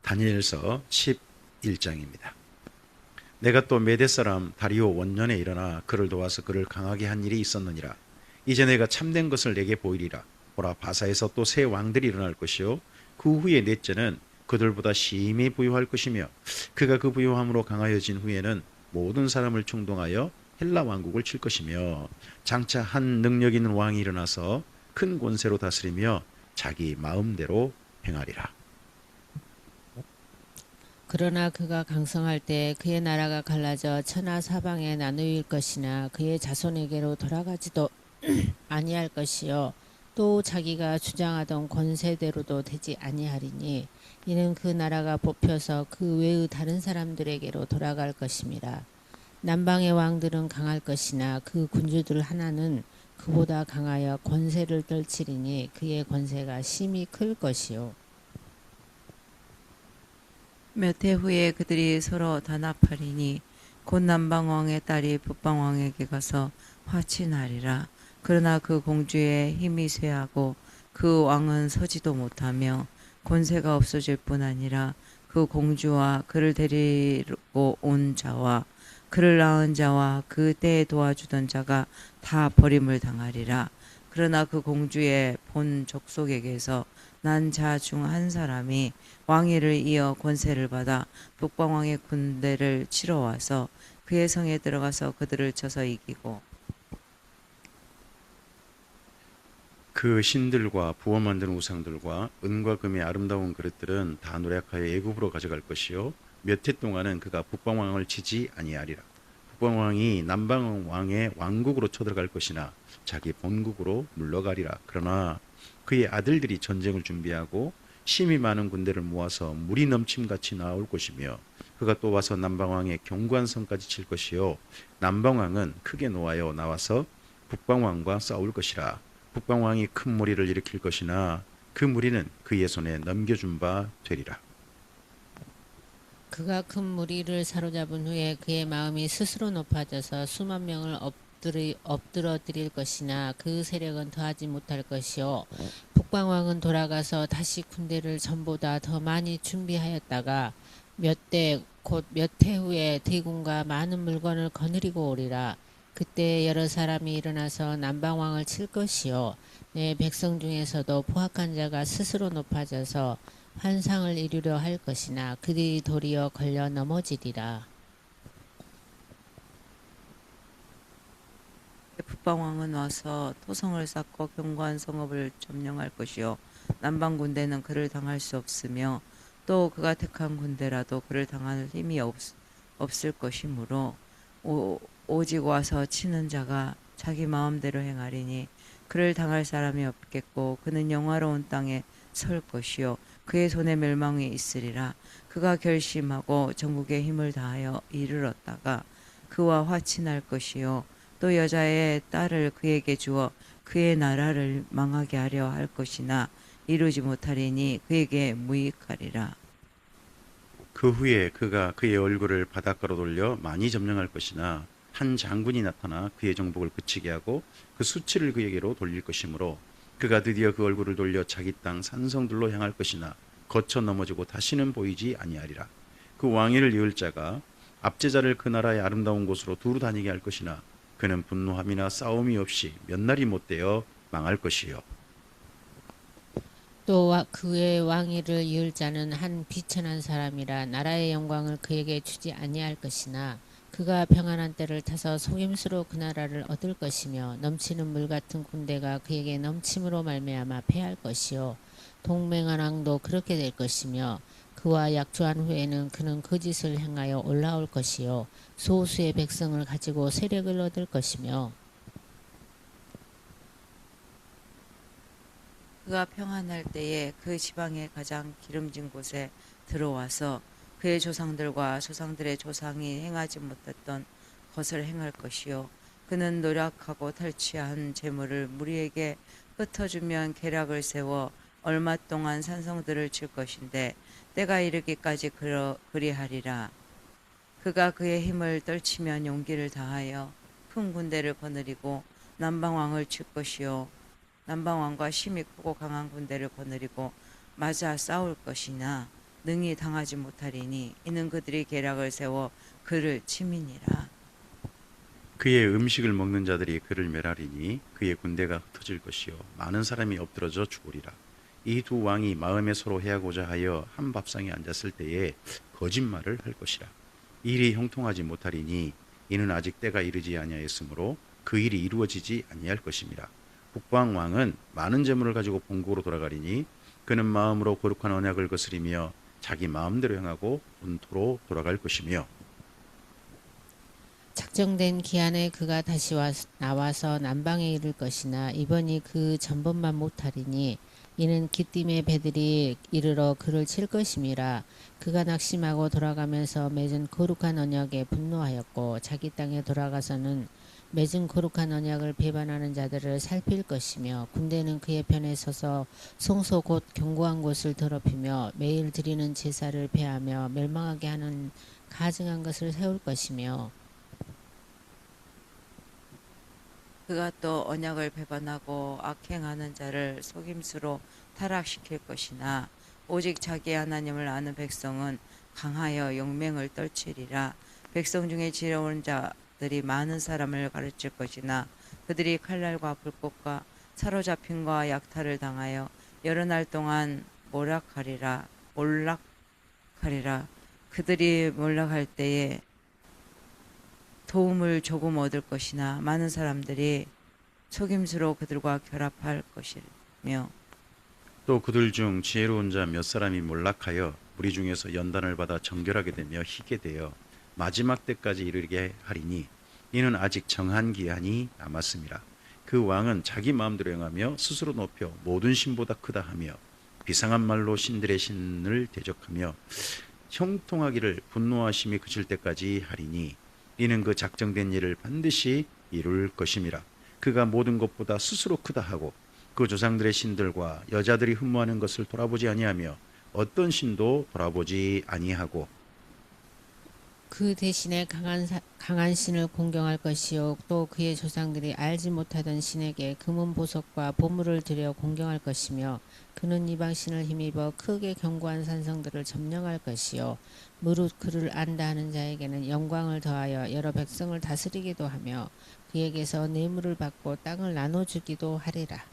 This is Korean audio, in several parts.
다니엘서 11장입니다. 내가 또 메대 사람 다리오 원년에 일어나 그를 도와서 그를 강하게 한 일이 있었느니라. 이제 내가 참된 것을 내게 보이리라. 보라, 바사에서 또 새 왕들이 일어날 것이요 그 후에 넷째는 그들보다 심히 부유할 것이며 그가 그 부유함으로 강하여진 후에는 모든 사람을 충동하여 헬라 왕국을 칠 것이며 장차 한 능력 있는 왕이 일어나서 큰 권세로 다스리며 자기 마음대로 행하리라. 그러나 그가 강성할 때 그의 나라가 갈라져 천하 사방에 나누일 것이나 그의 자손에게로 돌아가지도 아니할 것이요 또 자기가 주장하던 권세대로도 되지 아니하리니 이는 그 나라가 뽑혀서 그 외의 다른 사람들에게로 돌아갈 것임이라. 남방의 왕들은 강할 것이나 그 군주들 하나는 그보다 강하여 권세를 떨치리니 그의 권세가 심히 클 것이요 몇 해 후에 그들이 서로 단합하리니 곧 남방왕의 딸이 북방왕에게 가서 화친하리라. 그러나 그 공주의 힘이 쇠하고 그 왕은 서지도 못하며 권세가 없어질 뿐 아니라 그 공주와 그를 데리고 온 자와 그를 낳은 자와 그 때에 도와주던 자가 다 버림을 당하리라. 그러나 그 공주의 본 족속에게서 난 자 중 한 사람이 왕위를 이어 권세를 받아 북방왕의 군대를 치러 와서 그의 성에 들어가서 그들을 쳐서 이기고 그 신들과 부어 만든 우상들과 은과 금의 아름다운 그릇들은 다 노력하여 애굽으로 가져갈 것이요 몇 해 동안은 그가 북방왕을 치지 아니하리라. 북방왕이 남방왕의 왕국으로 쳐들어갈 것이나 자기 본국으로 물러가리라. 그러나 그의 아들들이 전쟁을 준비하고 심히 많은 군대를 모아서 물이 넘침같이 나올 것이며 그가 또 와서 남방왕의 견고한 성까지 칠 것이요 남방왕은 크게 노하여 나와서 북방왕과 싸울 것이라. 북방왕이 큰 무리를 일으킬 것이나 그 무리는 그의 손에 넘겨준 바 되리라. 그가 큰 무리를 사로잡은 후에 그의 마음이 스스로 높아져서 수만 명을 엎드러뜨릴 것이나 그 세력은 더하지 못할 것이요 북방왕은 돌아가서 다시 군대를 전보다 더 많이 준비하였다가 곧 몇 해 후에 대군과 많은 물건을 거느리고 오리라. 그때 여러 사람이 일어나서 남방왕을 칠 것이요 내 백성 중에서도 포악한 자가 스스로 높아져서 환상을 이루려 할 것이나 그들이 도리어 걸려 넘어지리라. 북방왕은 와서 토성을 쌓고 견고한 성읍을 점령할 것이요 남방 군대는 그를 당할 수 없으며 또 그가 택한 군대라도 그를 당할 힘이 없을 것이므로 오직 와서 치는 자가 자기 마음대로 행하리니 그를 당할 사람이 없겠고 그는 영화로운 땅에 설 것이요 그의 손에 멸망이 있으리라. 그가 결심하고 전국의 힘을 다하여 이르렀다가 그와 화친할 것이요 또 여자의 딸을 그에게 주어 그의 나라를 망하게 하려 할 것이나 이루지 못하리니 그에게 무익하리라. 그 후에 그가 그의 얼굴을 바닷가로 돌려 많이 점령할 것이나 한 장군이 나타나 그의 정복을 그치게 하고 그 수치를 그에게로 돌릴 것이므로 그가 드디어 그 얼굴을 돌려 자기 땅 산성들로 향할 것이나 거쳐 넘어지고 다시는 보이지 아니하리라. 그 왕위를 이을 자가 압제자를 그 나라의 아름다운 곳으로 두루 다니게 할 것이나 그는 분노함이나 싸움이 없이 몇 날이 못되어 망할 것이요 또 그의 왕위를 이을 자는 한 비천한 사람이라 나라의 영광을 그에게 주지 아니할 것이나 그가 평안한 때를 타서 속임수로 그 나라를 얻을 것이며 넘치는 물 같은 군대가 그에게 넘침으로 말미암아 패할 것이요 동맹한 왕도 그렇게 될 것이며 그와 약조한 후에는 그는 거짓을 행하여 올라올 것이요 소수의 백성을 가지고 세력을 얻을 것이며 그가 평안할 때에 그 지방의 가장 기름진 곳에 들어와서 그의 조상들과 조상들의 조상이 행하지 못했던 것을 행할 것이요 그는 노력하고 탈취한 재물을 무리에게 흩어주면 계략을 세워 얼마 동안 산성들을 칠 것인데 때가 이르기까지 그리하리라. 그가 그의 힘을 떨치면 용기를 다하여 큰 군대를 거느리고 남방왕을 칠 것이요 남방왕과 심히 크고 강한 군대를 거느리고 맞아 싸울 것이나 능히 당하지 못하리니 이는 그들이 계략을 세워 그를 치민이라. 그의 음식을 먹는 자들이 그를 멸하리니 그의 군대가 흩어질 것이요 많은 사람이 엎드러져 죽으리라. 이 두 왕이 마음에 서로 해하고자 하여 한 밥상에 앉았을 때에 거짓말을 할 것이라. 이 일이 형통하지 못하리니 이는 아직 때가 이르지 아니하였으므로 그 일이 이루어지지 아니할 것임이라. 북방 왕은 많은 재물을 가지고 본국으로 돌아가리니 그는 마음으로 거룩한 언약을 거스리며 자기 마음대로 행하고 본토로 돌아갈 것이며 작정된 기한에 그가 다시 나와서 남방에 이를 것이나 이번이 그 전번만 못하리니 이는 기띔의 배들이 이르러 그를 칠 것임이라. 그가 낙심하고 돌아가면서 맺은 거룩한 언약에 분노하였고 자기 땅에 돌아가서는 맺은 거룩한 언약을 배반하는 자들을 살필 것이며 군대는 그의 편에 서서 성소 곧 견고한 곳을 더럽히며 매일 드리는 제사를 폐하며 멸망하게 하는 가증한 것을 세울 것이며 그가 또 언약을 배반하고 악행하는 자를 속임수로 타락시킬 것이나 오직 자기 하나님을 아는 백성은 강하여 용맹을 떨치리라. 백성 중에 지혜로운 자들이 많은 사람을 가르칠 것이나 그들이 칼날과 불꽃과 사로잡힘과 약탈을 당하여 여러 날 동안 몰락하리라. 그들이 몰락할 때에 도움을 조금 얻을 것이나 많은 사람들이 속임수로 그들과 결합할 것이며 또 그들 중 지혜로운 자 몇 사람이 몰락하여 무리 중에서 연단을 받아 정결하게 되며 희게 되어 마지막 때까지 이르게 하리니 이는 아직 정한 기한이 남았음이라. 그 왕은 자기 마음대로 행하며 스스로 높여 모든 신보다 크다 하며 비상한 말로 신들의 신을 대적하며 형통하기를 분노하심이 그칠 때까지 하리니 이는 그 작정된 일을 반드시 이룰 것임이라. 그가 모든 것보다 스스로 크다 하고 그 조상들의 신들과 여자들이 흠모하는 것을 돌아보지 아니하며 어떤 신도 돌아보지 아니하고 그 대신에 강한 신을 공경할 것이요 또 그의 조상들이 알지 못하던 신에게 금은 보석과 보물을 들여 공경할 것이며 그는 이방 신을 힘입어 크게 견고한 산성들을 점령할 것이요 무릇 그를 안다 하는 자에게는 영광을 더하여 여러 백성을 다스리기도 하며 그에게서 뇌물을 받고 땅을 나눠주기도 하리라.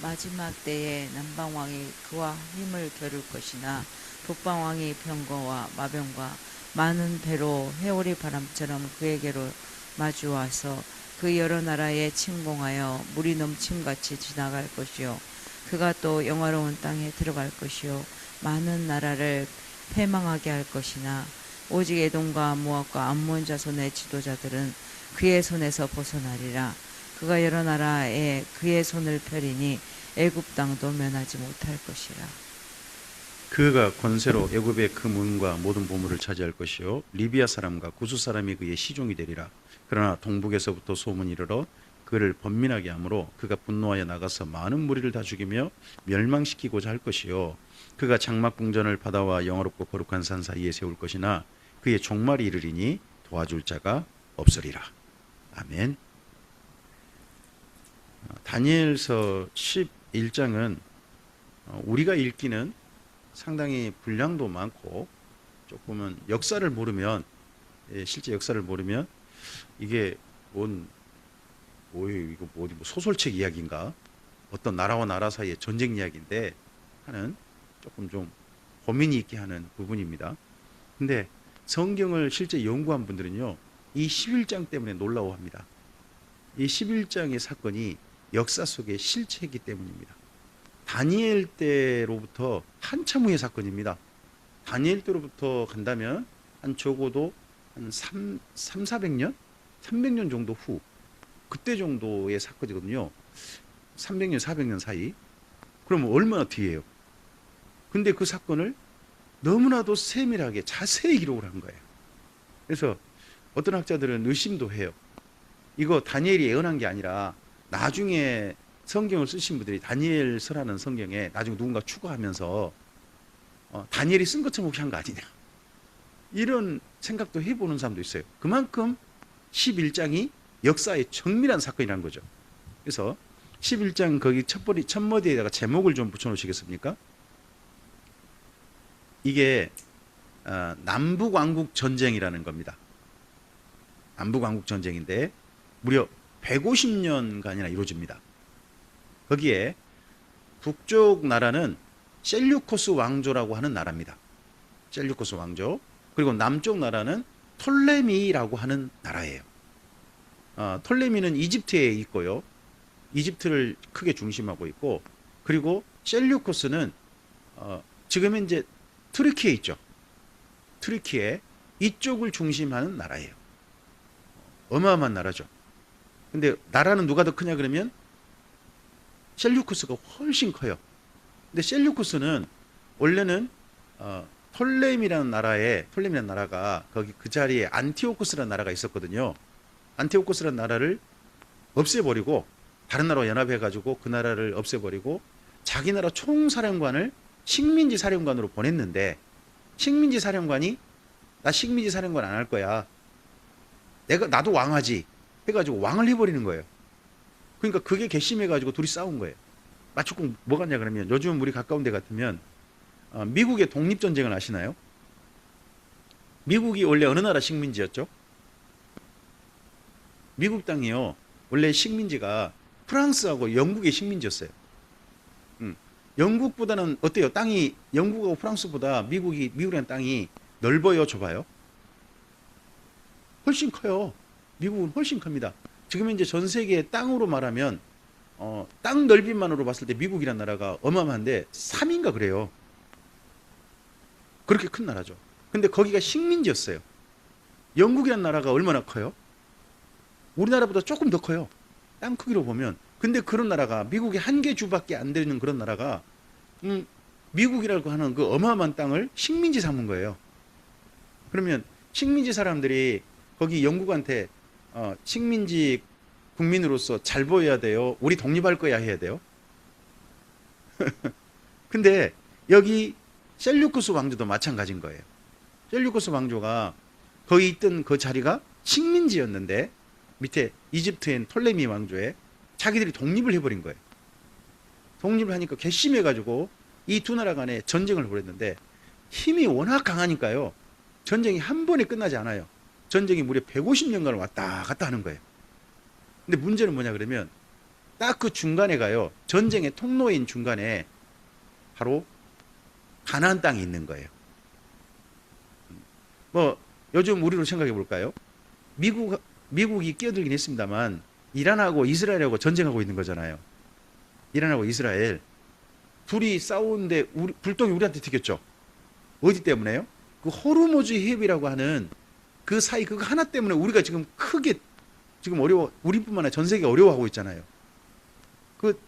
마지막 때에 남방왕이 그와 힘을 겨룰 것이나 북방왕이 병거와 마병과 많은 배로 회오리 바람처럼 그에게로 마주와서 그 여러 나라에 침공하여 물이 넘침같이 지나갈 것이요 그가 또 영화로운 땅에 들어갈 것이요 많은 나라를 패망하게 할 것이나 오직 에돔과 모압과 암몬 자손의 지도자들은 그의 손에서 벗어나리라. 그가 여러 나라에 그의 손을 펴리니 애굽 땅도 면하지 못할 것이라. 그가 권세로 애굽의 그 문과 모든 보물을 차지할 것이요 리비아 사람과 구스 사람이 그의 시종이 되리라. 그러나 동북에서부터 소문이 이르러 그를 번민하게 하므로 그가 분노하여 나가서 많은 무리를 다 죽이며 멸망시키고자 할 것이요 그가 장막 궁전을 바다와 영화롭고 거룩한 산 사이에 세울 것이나 그의 종말이 이르리니 도와줄 자가 없으리라. 아멘. 다니엘서 11장은 우리가 읽기는 상당히 분량도 많고 조금은 역사를 모르면 실제 역사를 모르면 이게 이거 뭐 소설책 이야기인가 어떤 나라와 나라 사이의 전쟁 이야기인데 하는 조금 좀 고민이 있게 하는 부분입니다. 근데 성경을 실제 연구한 분들은요 이 11장 때문에 놀라워합니다. 이 11장의 사건이 역사 속의 실체이기 때문입니다. 다니엘 때로부터 한참 후의 사건입니다. 다니엘 때로부터 간다면 한 적어도 한 400년? 300년 정도 후 그때 정도의 사건이거든요. 300년, 400년 사이. 그러면 얼마나 뒤에요? 근데 그 사건을 너무나도 세밀하게 자세히 기록을 한 거예요. 그래서 어떤 학자들은 의심도 해요. 이거 다니엘이 예언한 게 아니라 나중에 성경을 쓰신 분들이 다니엘서라는 성경에 나중에 누군가 추가하면서 다니엘이 쓴 것처럼 혹시 한 거 아니냐 이런 생각도 해보는 사람도 있어요. 그만큼 11장이 역사의 정밀한 사건이라는 거죠. 그래서 11장 거기 첫머리에다가 제목을 좀 붙여놓으시겠습니까? 이게 남북왕국 전쟁이라는 겁니다. 남북왕국 전쟁인데 무려 150년간이나 이루어집니다. 거기에 북쪽 나라는 셀류코스 왕조라고 하는 나라입니다. 셀류코스 왕조. 그리고 남쪽 나라는 톨레미라고 하는 나라예요. 톨레미는 이집트에 있고요. 이집트를 크게 중심하고 있고, 그리고 셀류코스는 지금 현재 트르키에 있죠. 트르키에 이쪽을 중심하는 나라예요. 어마어마한 나라죠. 근데 나라는 누가 더 크냐 그러면 셀류코스가 훨씬 커요. 근데 셀류코스는 원래는 톨레미라는 나라가 거기 그 자리에 안티오코스라는 나라가 있었거든요. 안티오코스라는 나라를 없애버리고 다른 나라와 연합해가지고 그 나라를 없애버리고 자기 나라 총사령관을 식민지 사령관으로 보냈는데, 식민지 사령관이 나 식민지 사령관 안 할 거야, 나도 왕하지 해가지고 왕을 해버리는 거예요. 그러니까 그게 괘씸해가지고 둘이 싸운 거예요. 마침꼭 뭐 같냐 그러면 요즘 우리 가까운 데 같으면 미국의 독립전쟁을 아시나요? 미국이 원래 어느 나라 식민지였죠? 미국 땅이요, 원래 식민지가 프랑스하고 영국의 식민지였어요. 영국보다는 어때요? 땅이 영국하고 프랑스보다 미국이라는 땅이 넓어요, 좁아요? 훨씬 커요. 미국은 훨씬 큽니다. 지금 현재 전 세계 땅으로 말하면 땅 넓이만으로 봤을 때 미국이란 나라가 어마어마한데 3위인가 그래요. 그렇게 큰 나라죠. 근데 거기가 식민지였어요. 영국이란 나라가 얼마나 커요? 우리나라보다 조금 더 커요. 땅 크기로 보면. 근데 그런 나라가, 미국의 한 개 주밖에 안 되는 그런 나라가 미국이라고 하는 그 어마어마한 땅을 식민지 삼은 거예요. 그러면 식민지 사람들이 거기 영국한테 식민지 국민으로서 잘 보여야 돼요, 우리 독립할 거야 해야 돼요? 근데 여기 셀류코스 왕조도 마찬가지인 거예요. 셀류코스 왕조가 거기 있던 그 자리가 식민지였는데 밑에 이집트엔 톨레미 왕조에 자기들이 독립을 해버린 거예요. 독립을 하니까 괘씸해가지고 이 두 나라 간에 전쟁을 벌였는데 힘이 워낙 강하니까요, 전쟁이 한 번에 끝나지 않아요. 전쟁이 무려 150년간을 왔다 갔다 하는 거예요. 근데 문제는 뭐냐 그러면 딱 그 중간에 가요. 전쟁의 통로인 중간에 바로 가나안 땅이 있는 거예요. 뭐 요즘 우리로 생각해 볼까요? 미국이 끼어들긴 했습니다만 이란하고 이스라엘하고 전쟁하고 있는 거잖아요. 이란하고 이스라엘 둘이 싸우는데 불똥이 우리한테 튀겼죠. 어디 때문에요? 그 호르무즈 해협이라고 하는 그 사이 그거 하나 때문에 우리가 지금 크게 지금 우리뿐만 아니라 전 세계가 어려워하고 있잖아요.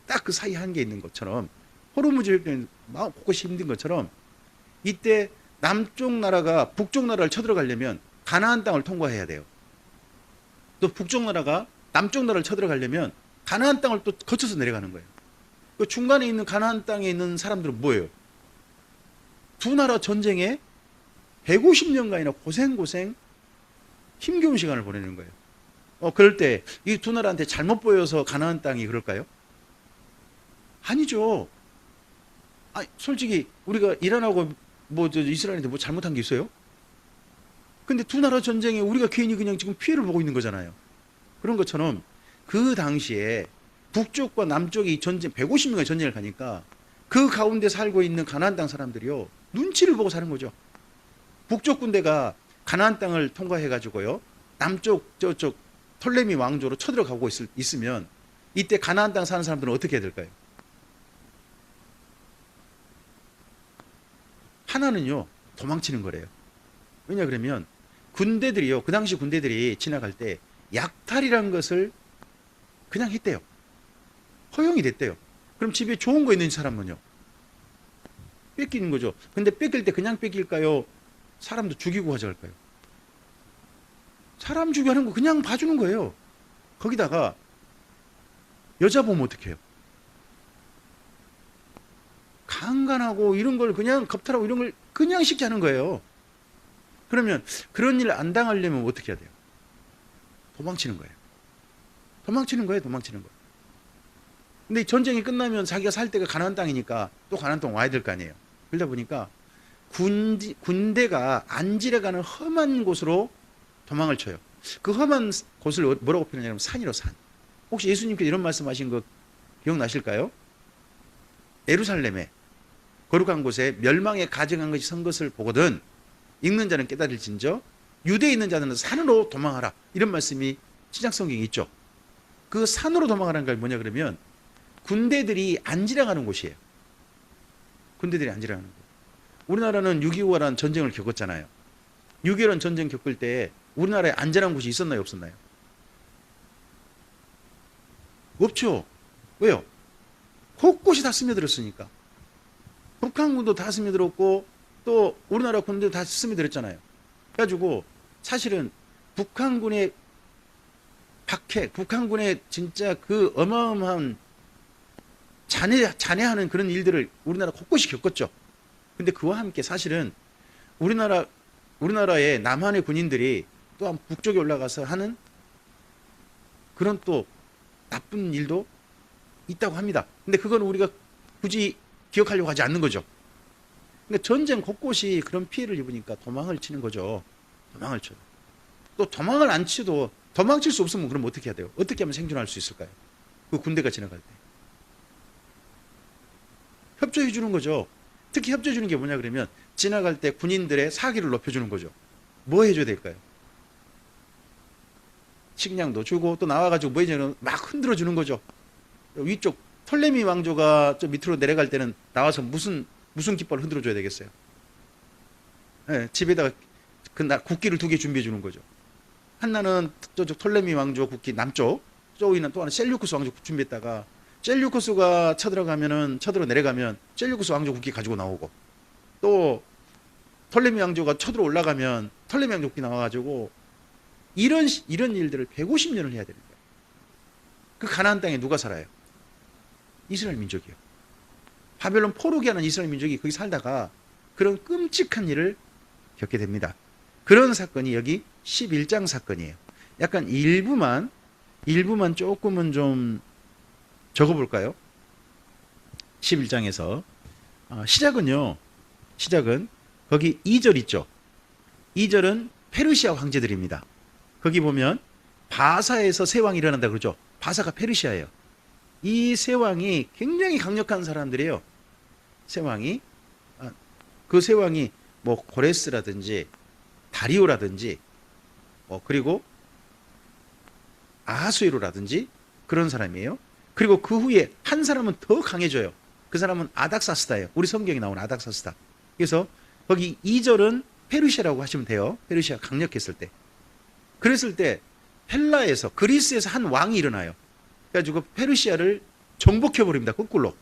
딱 그 사이 한 개 있는 것처럼, 호르무즈 해협 때문에 마음 곳곳이 힘든 것처럼, 이때 남쪽 나라가 북쪽 나라를 쳐들어가려면 가나안 땅을 통과해야 돼요. 또 북쪽 나라가 남쪽 나라를 쳐들어가려면 가나안 땅을 또 거쳐서 내려가는 거예요. 그 중간에 있는 가나안 땅에 있는 사람들은 뭐예요? 두 나라 전쟁에 150년간이나 고생 힘겨운 시간을 보내는 거예요. 그럴 때 이 두 나라한테 잘못 보여서 가나안 땅이 그럴까요? 아니죠. 솔직히 우리가 이란하고 이스라엘한테 뭐 잘못한 게 있어요? 근데 두 나라 전쟁에 우리가 괜히 그냥 지금 피해를 보고 있는 거잖아요. 그런 것처럼 그 당시에 북쪽과 남쪽이 150년간 전쟁을 가니까 그 가운데 살고 있는 가나안 땅 사람들이요, 눈치를 보고 사는 거죠. 북쪽 군대가 가나안 땅을 통과해 가지고요, 남쪽 저쪽 톨레미 왕조로 쳐들어가고 있으면 이때 가나안 땅 사는 사람들은 어떻게 해야 될까요? 하나는요, 도망치는 거래요. 왜냐 그러면 군대들이요, 그 당시 군대들이 지나갈 때 약탈이라는 것을 그냥 했대요. 허용이 됐대요. 그럼 집에 좋은 거 있는 사람은요, 뺏기는 거죠. 근데 뺏길 때 그냥 뺏길까요? 사람도 죽이고 가져갈까요? 사람 죽여 하는 거 그냥 봐주는 거예요. 거기다가 여자 보면 어떡해요? 강간하고 이런 걸 그냥 겁탈하고 이런 걸 그냥 쉽게 하는 거예요. 그러면 그런 일 안 당하려면 어떻게 해야 돼요? 도망치는 거예요. 도망치는 거예요. 근데 이 전쟁이 끝나면 자기가 살 때가 가나안 땅이니까 또 가나안 땅 와야 될 거 아니에요. 그러다 보니까 군대가 안지러가는 험한 곳으로 도망을 쳐요. 그 험한 곳을 뭐라고 표현하냐면 산이로 산. 혹시 예수님께서 이런 말씀하신 거 기억나실까요? 예루살렘에 거룩한 곳에 멸망에 가증한 것이 선 것을 보거든 읽는 자는 깨달을진저 유대에 있는 자는 산으로 도망하라. 이런 말씀이 신약성경에 있죠. 그 산으로 도망하라는 게 뭐냐 그러면 군대들이 안지러가는 곳이에요. 군대들이 안지러가는 곳. 우리나라는 6.25라는 전쟁을 겪었잖아요. 6.25라는 전쟁 겪을 때 우리나라에 안전한 곳이 있었나요 없었나요? 없죠. 왜요? 곳곳이 다 스며들었으니까. 북한군도 다 스며들었고 또 우리나라 군대도 다 스며들었잖아요. 그래가지고 사실은 북한군의 박해, 북한군의 진짜 그 어마어마한 잔해하는 그런 일들을 우리나라 곳곳이 겪었죠. 근데 그와 함께 사실은 우리나라의 남한의 군인들이 또한 북쪽에 올라가서 하는 그런 또 나쁜 일도 있다고 합니다. 근데 그건 우리가 굳이 기억하려고 하지 않는 거죠. 그러니까 전쟁 곳곳이 그런 피해를 입으니까 도망을 치는 거죠. 도망을 쳐요. 또 도망을 안 치도 도망칠 수 없으면 그럼 어떻게 해야 돼요? 어떻게 하면 생존할 수 있을까요? 그 군대가 지나갈 때. 협조해 주는 거죠. 특히 협조해 주는 게 뭐냐 그러면 지나갈 때 군인들의 사기를 높여주는 거죠. 뭐 해줘야 될까요? 식량도 주고 또 나와가지고 뭐 해주냐면 막 흔들어 주는 거죠. 위쪽 톨레미 왕조가 저 밑으로 내려갈 때는 나와서 무슨 깃발을 흔들어 줘야 되겠어요? 네, 집에다가 국기를 2개 준비해 주는 거죠. 하나는 저쪽 톨레미 왕조 국기 남쪽, 저기 있는 또 하나 셀류쿠스 왕조 준비했다가 셀류쿠스가 쳐들어 내려가면 셀류쿠스 왕조 국기 가지고 나오고 또 톨레미 왕조가 쳐들어 올라가면 톨레미 왕조 국기 나와가지고 이런 일들을 150년을 해야 되는 거예요. 그 가나안 땅에 누가 살아요? 이스라엘 민족이요. 바벨론 포로기 하는 이스라엘 민족이 거기 살다가 그런 끔찍한 일을 겪게 됩니다. 그런 사건이 여기 11장 사건이에요. 약간 일부만 조금은 좀 적어볼까요? 11장에서 시작은 거기 2절 있죠. 2절은 페르시아 황제들입니다. 거기 보면 바사에서 새 왕이 일어난다 그러죠. 바사가 페르시아예요. 이 새 왕이 굉장히 강력한 사람들이에요. 새 왕이 그 새 왕이 뭐 고레스라든지 다리오라든지 그리고 아하수에로라든지 그런 사람이에요. 그리고 그 후에 한 사람은 더 강해져요. 그 사람은 아닥사스다예요. 우리 성경에 나오는 아닥사스다. 그래서 거기 2절은 페르시아라고 하시면 돼요. 페르시아 강력했을 때. 그랬을 때 헬라에서 그리스에서 한 왕이 일어나요. 그래가지고 페르시아를 정복해버립니다. 거꾸로.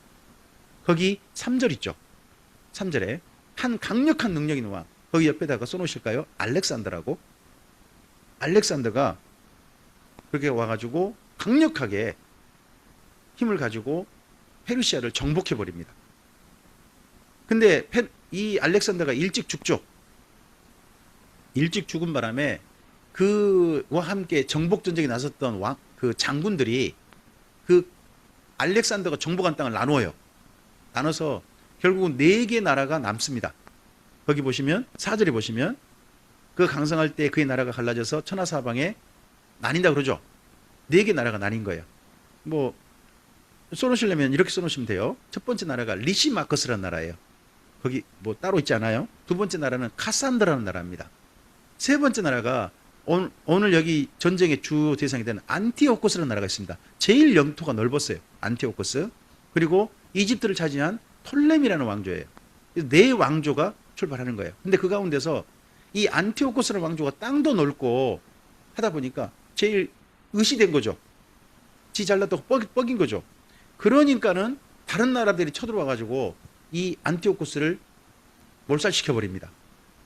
거기 3절 있죠. 3절에 한 강력한 능력 있는 왕. 거기 옆에다가 써놓으실까요? 알렉산더라고. 알렉산더가 그렇게 와가지고 강력하게 힘을 가지고 페르시아를 정복해버립니다. 근데 이 알렉산더가 일찍 죽죠. 일찍 죽은 바람에 그와 함께 정복전쟁에 나섰던 그 장군들이 그 알렉산더가 정복한 땅을 나눠서 결국은 4개 나라가 남습니다. 거기 보시면 4절에 보시면 그 강성할 때 그의 나라가 갈라져서 천하사방에 나뉜다 그러죠. 4개 나라가 나뉜 거예요. 뭐 써놓으시려면 이렇게 써놓으시면 돼요. 첫 번째 나라가 리시마커스라는 나라예요. 거기 뭐 따로 있지 않아요? 두 번째 나라는 카산드라는 나라입니다. 세 번째 나라가 오늘 여기 전쟁의 주 대상이 되는 안티오코스라는 나라가 있습니다. 제일 영토가 넓었어요. 안티오코스. 그리고 이집트를 차지한 톨레미라는 왕조예요. 4왕조가 출발하는 거예요. 근데 그 가운데서 이 안티오코스라는 왕조가 땅도 넓고 하다 보니까 제일 의시된 거죠. 지 잘났다고 뻑인 거죠. 그러니까는 다른 나라들이 쳐들어와가지고 이 안티오코스를 몰살시켜버립니다.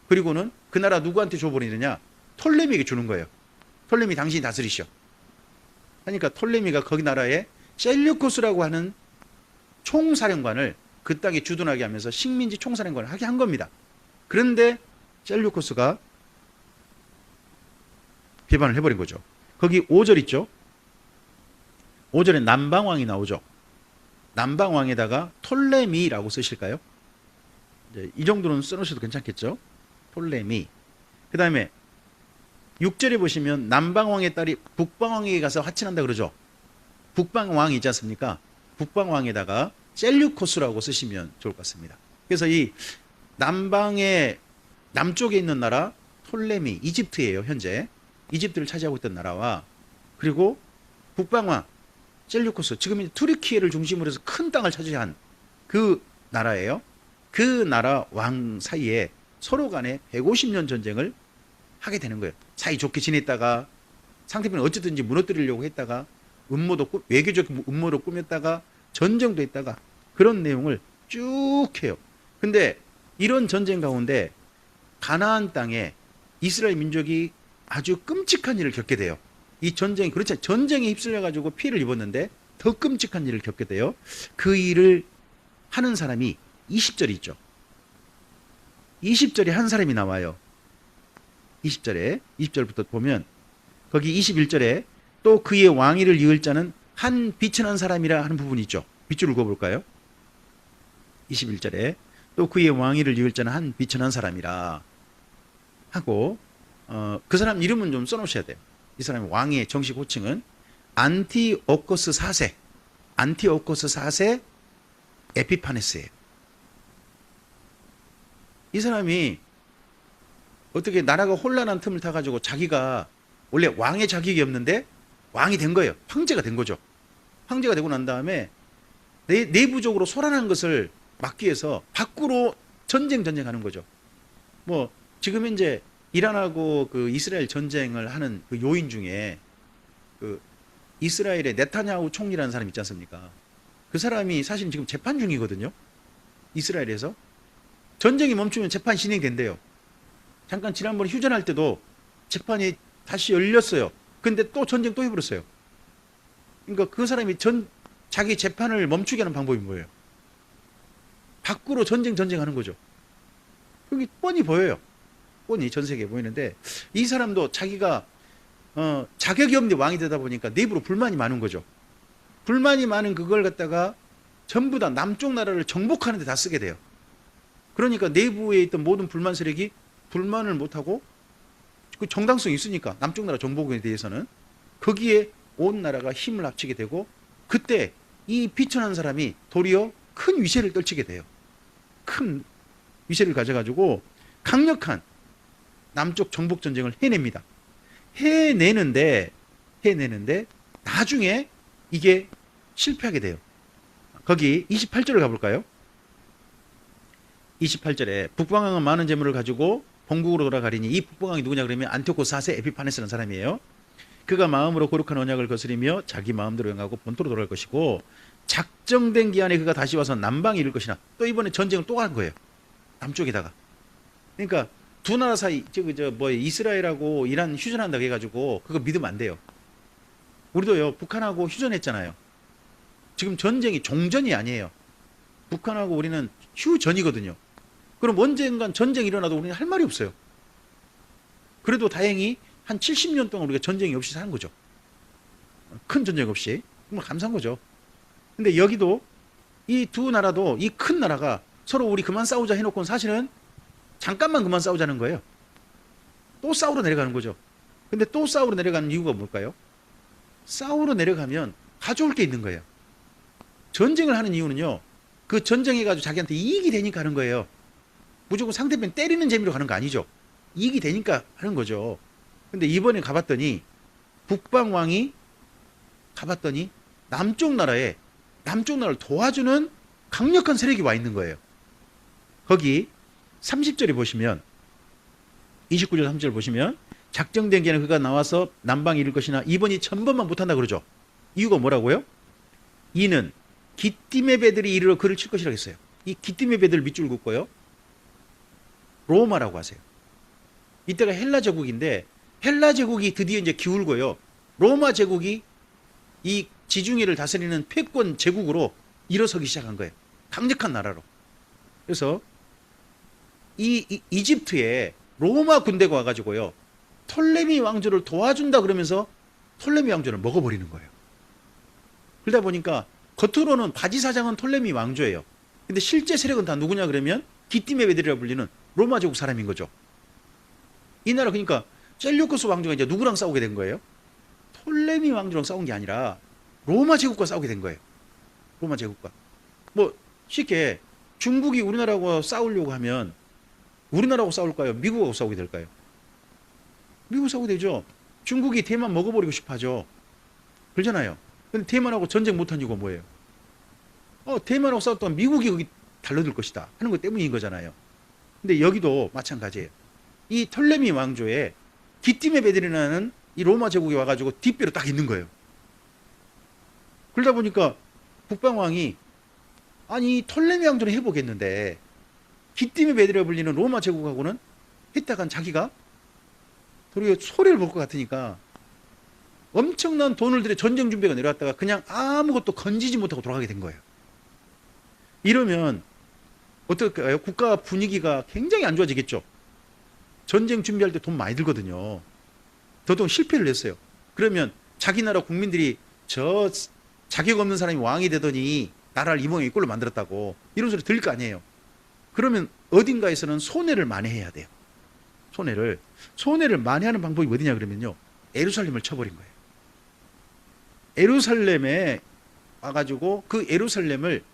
그리고는 그 나라 누구한테 줘버리느냐? 톨레미에게 주는 거예요. 톨레미 당신이 다스리시오. 그러니까 톨레미가 거기 나라에 셀류코스라고 하는 총사령관을 그 땅에 주둔하게 하면서 식민지 총사령관을 하게 한 겁니다. 그런데 셀류코스가 비판을 해버린 거죠. 거기 5절 있죠. 5절에 남방왕이 나오죠. 남방 왕에다가 톨레미라고 쓰실까요? 이제 이 정도는 써놓으셔도 괜찮겠죠? 톨레미. 그 다음에 6절에 보시면 남방 왕의 딸이 북방 왕에게 가서 화친한다 그러죠. 북방 왕이 있지 않습니까? 북방 왕에다가 셀류코스라고 쓰시면 좋을 것 같습니다. 그래서 이 남방의 남쪽에 있는 나라 톨레미, 이집트예요. 현재 이집트를 차지하고 있던 나라와, 그리고 북방 왕 셀류코스, 지금 이제 투르키예를 중심으로 해서 큰 땅을 차지한 그 나라예요. 그 나라 왕 사이에 서로 간에 150년 전쟁을 하게 되는 거예요. 사이 좋게 지냈다가 상대편을 어쨌든지 무너뜨리려고 했다가 외교적 음모도 꾸몄다가 전쟁도 했다가 그런 내용을 쭉 해요. 근데 이런 전쟁 가운데 가나안 땅에 이스라엘 민족이 아주 끔찍한 일을 겪게 돼요. 이 전쟁이, 그렇지, 전쟁에 휩쓸려 가지고 피해를 입었는데 더 끔찍한 일을 겪게 돼요. 그 일을 하는 사람이 20절이 있죠. 20절에 한 사람이 나와요. 20절부터 보면 거기 21절에 또 그의 왕위를 이을 자는 한 비천한 사람이라 하는 부분이 있죠. 밑줄 읽어볼까요? 21절에 또 그의 왕위를 이을 자는 한 비천한 사람이라 하고, 그 사람 이름은 좀 써놓으셔야 돼요. 이 사람의 왕의 정식 호칭은 안티오코스 4세, 안티오코스 4세 에피파네스예요. 이 사람이 어떻게 나라가 혼란한 틈을 타가지고 자기가 원래 왕의 자격이 없는데 왕이 된 거예요. 황제가 된 거죠. 황제가 되고 난 다음에 내부적으로 소란한 것을 막기 위해서 밖으로 전쟁하는 거죠. 뭐 지금 현재 이란하고 그 이스라엘 전쟁을 하는 그 요인 중에 그 이스라엘의 네타냐후 총리라는 사람 있지 않습니까? 그 사람이 사실 지금 재판 중이거든요. 이스라엘에서 전쟁이 멈추면 재판이 진행된대요. 잠깐 지난번에 휴전할 때도 재판이 다시 열렸어요. 근데 또 전쟁 또 해버렸어요. 그러니까 그 사람이 자기 재판을 멈추게 하는 방법이 뭐예요? 밖으로 전쟁하는 거죠. 여기 뻔히 보여요. 뻔히 전 세계에 보이는데, 이 사람도 자기가 자격이 없는데 왕이 되다 보니까 내부로 불만이 많은 거죠. 불만이 많은 그걸 갖다가 전부 다 남쪽 나라를 정복하는 데 다 쓰게 돼요. 그러니까 내부에 있던 모든 불만 세력이 불만을 못하고, 그 정당성이 있으니까 남쪽 나라 정복에 대해서는 거기에 온 나라가 힘을 합치게 되고, 그때 이 비천한 사람이 도리어 큰 위세를 떨치게 돼요. 큰 위세를 가져가지고 강력한 남쪽 정복 전쟁을 해냅니다. 해내는데 나중에 이게 실패하게 돼요. 거기 28절을 가볼까요? 28절에 북방왕은 많은 재물을 가지고 본국으로 돌아가리니, 이 북방왕이 누구냐 그러면 안티오코스 4세 에피파네스라는 사람이에요. 그가 마음으로 거룩한 언약을 거스리며 자기 마음대로 행하고 본토로 돌아갈 것이고, 작정된 기한에 그가 다시 와서 남방에 이를 것이나, 또 이번에 전쟁을 또 한 거예요. 남쪽에다가. 그러니까 두 나라 사이, 이스라엘하고 이란 휴전한다고 해가지고 그거 믿으면 안 돼요. 우리도요, 북한하고 휴전했잖아요. 지금 전쟁이 종전이 아니에요. 북한하고 우리는 휴전이거든요. 그럼 언젠간 전쟁이 일어나도 우리는 할 말이 없어요. 그래도 다행히 한 70년 동안 우리가 전쟁이 없이 사는 거죠. 큰 전쟁 없이. 정말 감사한 거죠. 근데 여기도 이 두 나라도, 이 큰 나라가 서로 우리 그만 싸우자 해놓고는 사실은 잠깐만 그만 싸우자는 거예요. 또 싸우러 내려가는 거죠. 근데 또 싸우러 내려가는 이유가 뭘까요? 싸우러 내려가면 가져올 게 있는 거예요. 전쟁을 하는 이유는요, 그 전쟁해가지고 자기한테 이익이 되니까 하는 거예요. 무조건 상대편 때리는 재미로 가는 거 아니죠. 이익이 되니까 하는 거죠. 근데 이번에 가봤더니 북방왕이 가봤더니 남쪽 나라를 도와주는 강력한 세력이 와 있는 거예요. 거기 30절에 보시면, 29절 3절 보시면, 작정된 기한에 그가 나와서 남방에 이를 것이나 이번이 1000번만 못한다 그러죠. 이유가 뭐라고요? 이는 기띠메 배들이 이르러 그를 칠 것이라고 했어요. 이 기띠메 배들 밑줄 긋고요, 로마라고 하세요. 이때가 헬라 제국인데, 헬라 제국이 드디어 이제 기울고요, 로마 제국이 이 지중해를 다스리는 패권 제국으로 일어서기 시작한 거예요. 강력한 나라로. 그래서 이집트에 로마 군대가 와가지고요, 톨레미 왕조를 도와준다 그러면서 톨레미 왕조를 먹어버리는 거예요. 그러다 보니까 겉으로는 바지 사장은 톨레미 왕조예요. 근데 실제 세력은 다 누구냐 그러면 기띠메 베드리라 불리는 로마 제국 사람인 거죠. 이 나라 그러니까 셀류쿠스 왕조가 이제 누구랑 싸우게 된 거예요? 톨레미 왕조랑 싸운 게 아니라 로마 제국과 싸우게 된 거예요. 로마 제국과. 뭐 쉽게 중국이 우리나라하고 싸우려고 하면 우리나라하고 싸울까요? 미국하고 싸우게 될까요? 미국 싸우게 되죠. 중국이 대만 먹어버리고 싶어 하죠. 그러잖아요. 근데 대만하고 전쟁 못한 이유가 뭐예요? 대만하고 싸웠던 미국이 거기 달려들 것이다 하는 것 때문인 거잖아요. 근데 여기도 마찬가지예요. 이 톨레미 왕조에 기띠메 베드리라는 이 로마 제국이 와가지고 뒷배로 딱 있는 거예요. 그러다 보니까 북방왕이 아니 톨레미 왕조는 해보겠는데 기띠메 베드리라 불리는 로마 제국하고는 했다간 자기가 도리어 소리를 볼 것 같으니까 엄청난 돈을 들여 전쟁 준비가 내려왔다가 그냥 아무것도 건지지 못하고 돌아가게 된 거예요. 이러면 어떨까요? 국가 분위기가 굉장히 안 좋아지겠죠. 전쟁 준비할 때 돈 많이 들거든요. 더더욱 실패를 했어요. 그러면 자기 나라 국민들이 저 자격 없는 사람이 왕이 되더니 나라를 이 모양 이 꼴로 만들었다고 이런 소리 들릴 거 아니에요. 그러면 어딘가에서는 손해를 만회해야 돼요. 손해를 만회하는 방법이 어디냐 그러면요. 예루살렘을 쳐버린 거예요. 예루살렘에 와가지고 그 예루살렘을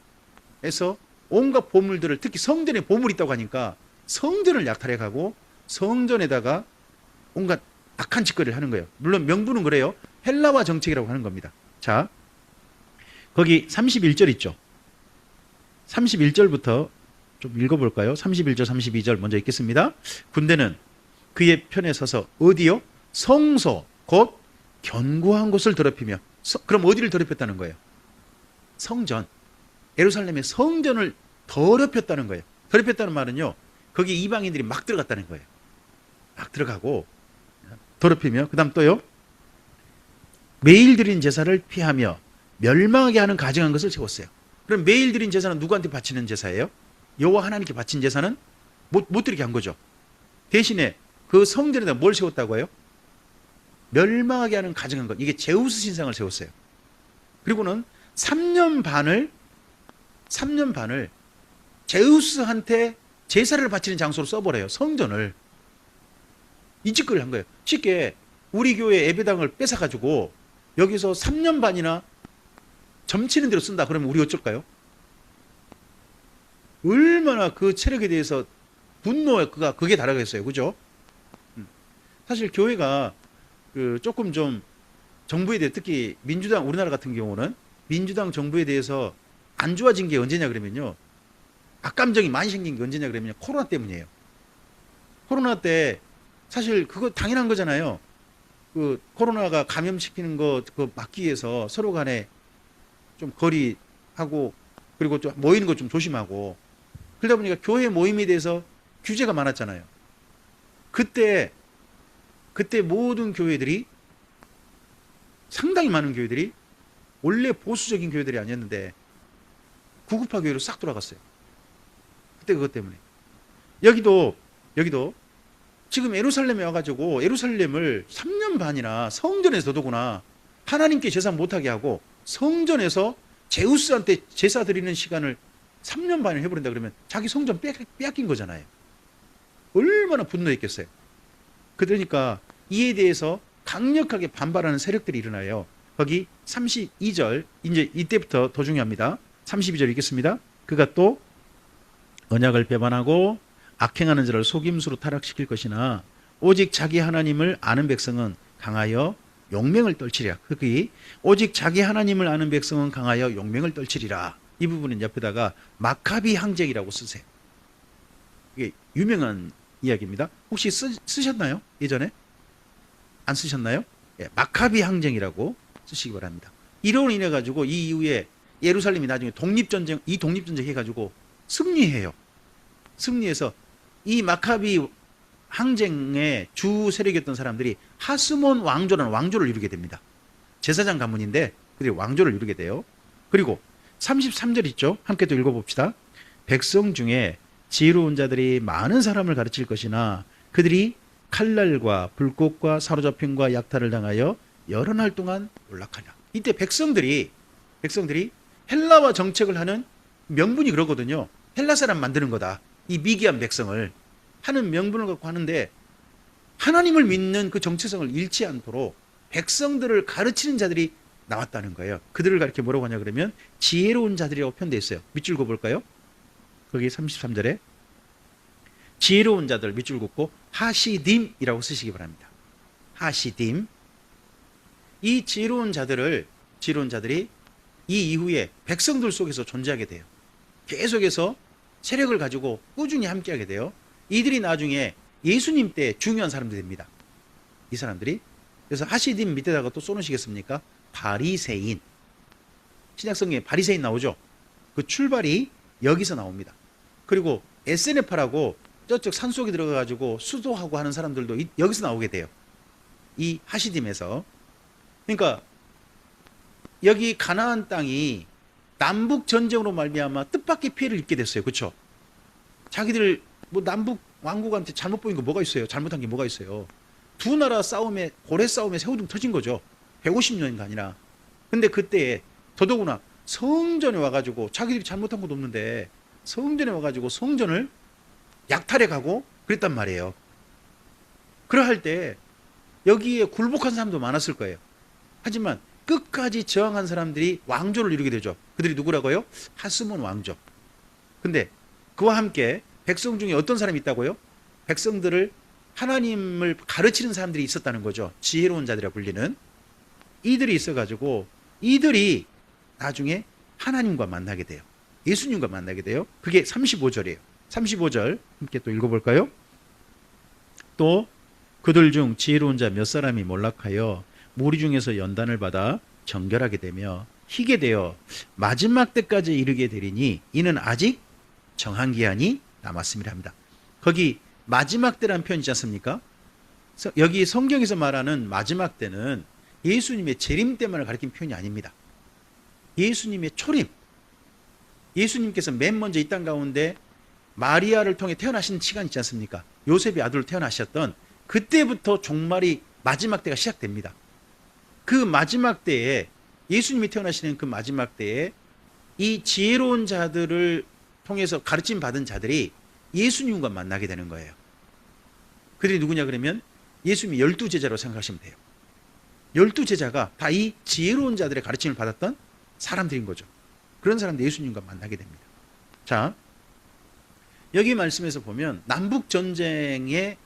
해서 온갖 보물들을 특히 성전에 보물이 있다고 하니까 성전을 약탈해가고 성전에다가 온갖 악한 짓거리를 하는 거예요. 물론 명분은 그래요. 헬라화 정책이라고 하는 겁니다. 자, 거기 31절 있죠. 31절부터 좀 읽어볼까요? 31절, 32절 먼저 읽겠습니다. 군대는 그의 편에 서서 어디요? 성소, 곧 견고한 곳을 더럽히며 그럼 어디를 더럽혔다는 거예요? 성전. 예루살렘의 성전을 더럽혔다는 거예요. 더럽혔다는 말은요. 거기 이방인들이 막 들어갔다는 거예요. 막 들어가고 더럽히며 그 다음 또요. 매일 드린 제사를 피하며 멸망하게 하는 가증한 것을 세웠어요. 그럼 매일 드린 제사는 누구한테 바치는 제사예요? 여호와 하나님께 바친 제사는 못 드리게 한 거죠. 대신에 그 성전에다 뭘 세웠다고 해요? 멸망하게 하는 가증한 것. 이게 제우스 신상을 세웠어요. 그리고는 3년 반을 제우스한테 제사를 바치는 장소로 써버려요. 성전을. 이 짓거리를 한 거예요. 쉽게 우리 교회 예배당을 뺏어가지고 여기서 3년 반이나 점치는 대로 쓴다. 그러면 우리 어쩔까요? 얼마나 그 체력에 대해서 분노가 그게 다르겠어요. 그죠? 사실 교회가 조금 좀 정부에 대해 특히 민주당 우리나라 같은 경우는 민주당 정부에 대해서 안 좋아진 게 언제냐 그러면요. 악감정이 많이 생긴 게 언제냐 그러면 코로나 때문이에요. 코로나 때 사실 그거 당연한 거잖아요. 그 코로나가 감염시키는 거 그거 막기 위해서 서로 간에 좀 거리하고 그리고 좀 모이는 거 좀 조심하고 그러다 보니까 교회 모임에 대해서 규제가 많았잖아요. 그때 모든 교회들이 상당히 많은 교회들이 원래 보수적인 교회들이 아니었는데 구급화 교회로 싹 돌아갔어요. 그때 그것 때문에. 여기도 지금 예루살렘에 와가지고 예루살렘을 3년 반이나 성전에서 더더구나 하나님께 제사 못하게 하고 성전에서 제우스한테 제사 드리는 시간을 3년 반을 해버린다 그러면 자기 성전 빼앗긴 거잖아요. 얼마나 분노했겠어요. 그러니까 이에 대해서 강력하게 반발하는 세력들이 일어나요. 거기 32절 이제 이때부터 더 중요합니다. 32절 읽겠습니다. 그가 또 언약을 배반하고 악행하는 자를 속임수로 타락시킬 것이나 오직 자기 하나님을 아는 백성은 강하여 용맹을 떨치리라. 거기 오직 자기 하나님을 아는 백성은 강하여 용맹을 떨치리라. 이 부분은 옆에다가 마카비 항쟁이라고 쓰세요. 이게 유명한 이야기입니다. 혹시 쓰셨나요? 예전에? 안 쓰셨나요? 예, 마카비 항쟁이라고 쓰시기 바랍니다. 이로 인해 가지고 이 이후에 예루살렘이 나중에 독립전쟁 해가지고 승리해요. 승리해서 이 마카비 항쟁의 주 세력이었던 사람들이 하스몬 왕조라는 왕조를 이루게 됩니다. 제사장 가문인데 그들이 왕조를 이루게 돼요. 그리고 33절 있죠? 함께 또 읽어봅시다. 백성 중에 지혜로운 자들이 많은 사람을 가르칠 것이나 그들이 칼날과 불꽃과 사로잡힘과 약탈을 당하여 여러 날 동안 몰락하냐. 이때 백성들이 헬라와 정책을 하는 명분이 그러거든요. 헬라 사람 만드는 거다. 이 미개한 백성을 하는 명분을 갖고 하는데 하나님을 믿는 그 정체성을 잃지 않도록 백성들을 가르치는 자들이 나왔다는 거예요. 그들을 가르쳐 뭐라고 하냐 그러면 지혜로운 자들이라고 표현되어 있어요. 밑줄 긋어볼까요? 거기 33절에 지혜로운 자들 밑줄 긋고 하시딤이라고 쓰시기 바랍니다. 하시딤. 이 지혜로운 자들이 이 이후에 백성들 속에서 존재하게 돼요. 계속해서 세력을 가지고 꾸준히 함께하게 돼요. 이들이 나중에 예수님 때 중요한 사람들이 됩니다. 이 사람들이. 그래서 하시딤 밑에다가 또 써놓으시겠습니까? 바리새인. 신약성경에 바리새인 나오죠. 그 출발이 여기서 나옵니다. 그리고 에세네파라고 저쪽 산속에 들어가가지고 수도하고 하는 사람들도 여기서 나오게 돼요. 이 하시딤에서. 그러니까 여기 가나안 땅이 남북 전쟁으로 말미암아 뜻밖의 피해를 입게 됐어요. 그렇죠? 자기들 뭐 남북 왕국한테 잘못 보인 거 뭐가 있어요? 잘못한 게 뭐가 있어요? 두 나라 싸움에 고래 싸움에 새우등 터진 거죠. 150년간이나. 근데 그때 더더구나 성전에 와가지고 자기들이 잘못한 것도 없는데 성전에 와가지고 성전을 약탈해 가고 그랬단 말이에요. 그러할 때 여기에 굴복한 사람도 많았을 거예요. 하지만 끝까지 저항한 사람들이 왕조를 이루게 되죠. 그들이 누구라고요? 하스몬 왕조. 근데 그와 함께 백성 중에 어떤 사람이 있다고요? 백성들을 하나님을 가르치는 사람들이 있었다는 거죠. 지혜로운 자들이라 불리는. 이들이 있어가지고 이들이 나중에 하나님과 만나게 돼요. 예수님과 만나게 돼요. 그게 35절이에요. 35절 함께 또 읽어볼까요? 또 그들 중 지혜로운 자 몇 사람이 몰락하여 무리 중에서 연단을 받아 정결하게 되며 희게 되어 마지막 때까지 이르게 되리니 이는 아직 정한 기한이 남았음이라 합니다. 거기 마지막 때라는 표현이지 않습니까? 여기 성경에서 말하는 마지막 때는 예수님의 재림 때만을 가리킨 표현이 아닙니다. 예수님의 초림. 예수님께서 맨 먼저 이 땅 가운데 마리아를 통해 태어나신 시간 있지 않습니까? 요셉의 아들로 태어나셨던 그때부터 종말이 마지막 때가 시작됩니다. 그 마지막 때에 예수님이 태어나시는 그 마지막 때에 이 지혜로운 자들을 통해서 가르침 받은 자들이 예수님과 만나게 되는 거예요. 그들이 누구냐 그러면 예수님이 12제자로 생각하시면 돼요. 12제자가 다 이 지혜로운 자들의 가르침을 받았던 사람들인 거죠. 그런 사람들 예수님과 만나게 됩니다. 자, 여기 말씀에서 보면 남북 전쟁의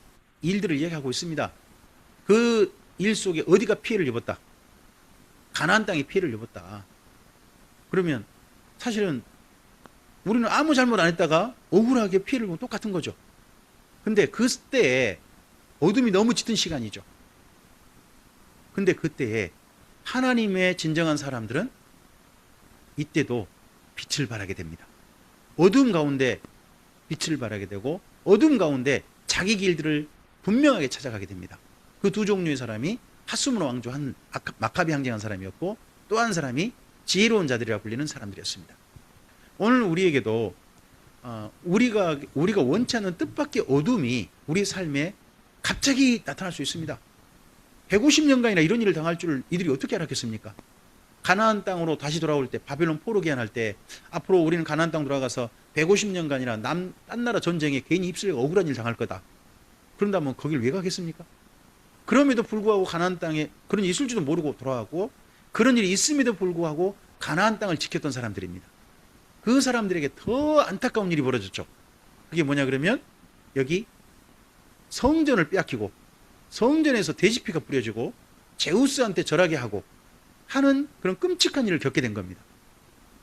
일들을 이야기하고 있습니다. 그 일 속에 어디가 피해를 입었다? 가나안 땅이 피해를 입었다. 그러면 사실은 우리는 아무 잘못 안 했다가 억울하게 피해를 입으면 똑같은 거죠. 근데 그때에 어둠이 너무 짙은 시간이죠. 근데 그때에 하나님의 진정한 사람들은 이때도 빛을 발하게 됩니다. 어둠 가운데 빛을 발하게 되고 어둠 가운데 자기 길들을 분명하게 찾아가게 됩니다. 그 두 종류의 사람이 하스몬 왕조 한 마카비 항쟁한 사람이었고 또 한 사람이 지혜로운 자들이라 불리는 사람들이었습니다. 오늘 우리에게도 우리가 원치 않는 뜻밖의 어둠이 우리 삶에 갑자기 나타날 수 있습니다. 150년간이나 이런 일을 당할 줄 이들이 어떻게 알았겠습니까? 가나안 땅으로 다시 돌아올 때 바벨론 포로 기한할 때 앞으로 우리는 가나안 땅 돌아가서 150년간이나 딴 나라 전쟁에 괜히 입술에 억울한 일 당할 거다. 그런다면 거길 왜 가겠습니까? 그럼에도 불구하고 가나안 땅에 그런 일이 있을지도 모르고 돌아가고 그런 일이 있음에도 불구하고 가나안 땅을 지켰던 사람들입니다. 그 사람들에게 더 안타까운 일이 벌어졌죠. 그게 뭐냐 그러면 여기 성전을 빼앗기고 성전에서 돼지피가 뿌려지고 제우스한테 절하게 하고 하는 그런 끔찍한 일을 겪게 된 겁니다.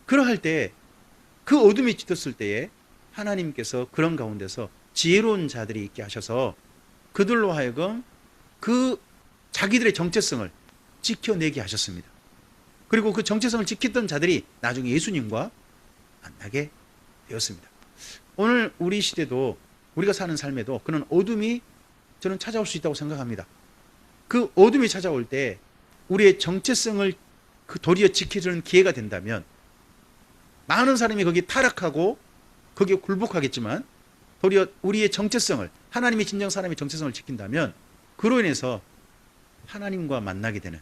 그러할 때 그 어둠이 짙었을 때에 하나님께서 그런 가운데서 지혜로운 자들이 있게 하셔서 그들로 하여금 그 자기들의 정체성을 지켜내게 하셨습니다. 그리고 그 정체성을 지켰던 자들이 나중에 예수님과 만나게 되었습니다. 오늘 우리 시대도 우리가 사는 삶에도 그런 어둠이 저는 찾아올 수 있다고 생각합니다. 그 어둠이 찾아올 때 우리의 정체성을 도리어 지켜주는 기회가 된다면 많은 사람이 거기에 타락하고 거기에 굴복하겠지만 도리어 우리의 정체성을 하나님의 진정 사람의 정체성을 지킨다면 그로 인해서 하나님과 만나게 되는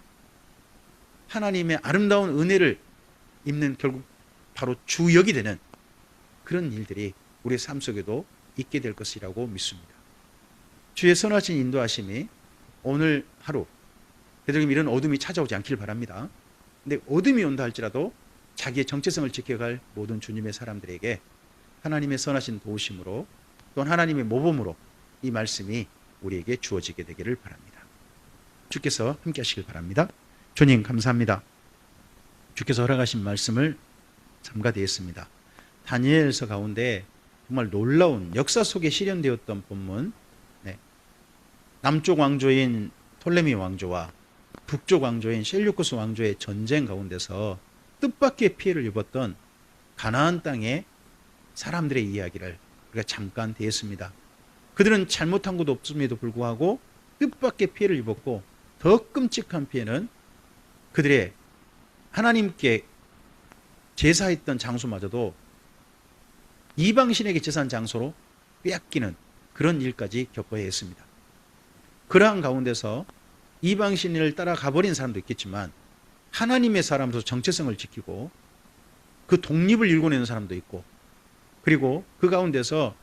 하나님의 아름다운 은혜를 입는 결국 바로 주역이 되는 그런 일들이 우리의 삶 속에도 있게 될 것이라고 믿습니다. 주의 선하신 인도하심이 오늘 하루 되도록이면 이런 어둠이 찾아오지 않길 바랍니다. 근데 어둠이 온다 할지라도 자기의 정체성을 지켜갈 모든 주님의 사람들에게 하나님의 선하신 도우심으로 또는 하나님의 모범으로 이 말씀이 우리에게 주어지게 되기를 바랍니다. 주께서 함께 하시길 바랍니다. 주님 감사합니다. 주께서 허락하신 말씀을 삼가되었습니다. 다니엘서 가운데 정말 놀라운 역사 속에 실현되었던 본문, 남쪽 왕조인 톨레미 왕조와 북쪽 왕조인 셀류쿠스 왕조의 전쟁 가운데서 뜻밖의 피해를 입었던 가나안 땅의 사람들의 이야기를 우리가 잠깐 대했습니다. 그들은 잘못한 것도 없음에도 불구하고 뜻밖의 피해를 입었고 더 끔찍한 피해는 그들의 하나님께 제사했던 장소마저도 이방신에게 제사한 장소로 빼앗기는 그런 일까지 겪어야 했습니다. 그러한 가운데서 이방신을 따라가 버린 사람도 있겠지만 하나님의 사람으로서 정체성을 지키고 그 독립을 일궈내는 사람도 있고 그리고 그 가운데서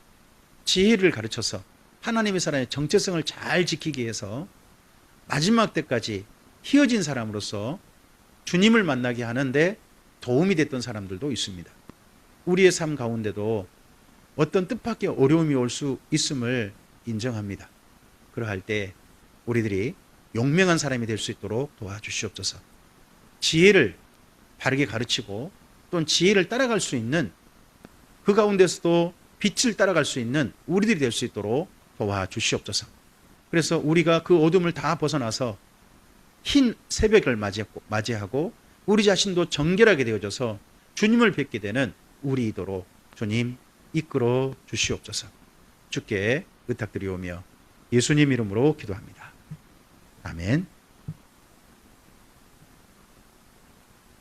지혜를 가르쳐서 하나님의 사람의 정체성을 잘 지키기 위해서 마지막 때까지 희어진 사람으로서 주님을 만나게 하는데 도움이 됐던 사람들도 있습니다. 우리의 삶 가운데도 어떤 뜻밖의 어려움이 올 수 있음을 인정합니다. 그러할 때 우리들이 용맹한 사람이 될 수 있도록 도와주시옵소서. 지혜를 바르게 가르치고 또는 지혜를 따라갈 수 있는 그 가운데서도 빛을 따라갈 수 있는 우리들이 될 수 있도록 도와주시옵소서. 그래서 우리가 그 어둠을 다 벗어나서 흰 새벽을 맞이하고 우리 자신도 정결하게 되어져서 주님을 뵙게 되는 우리이도록 주님 이끌어 주시옵소서. 주께 의탁드리오며 예수님 이름으로 기도합니다. 아멘.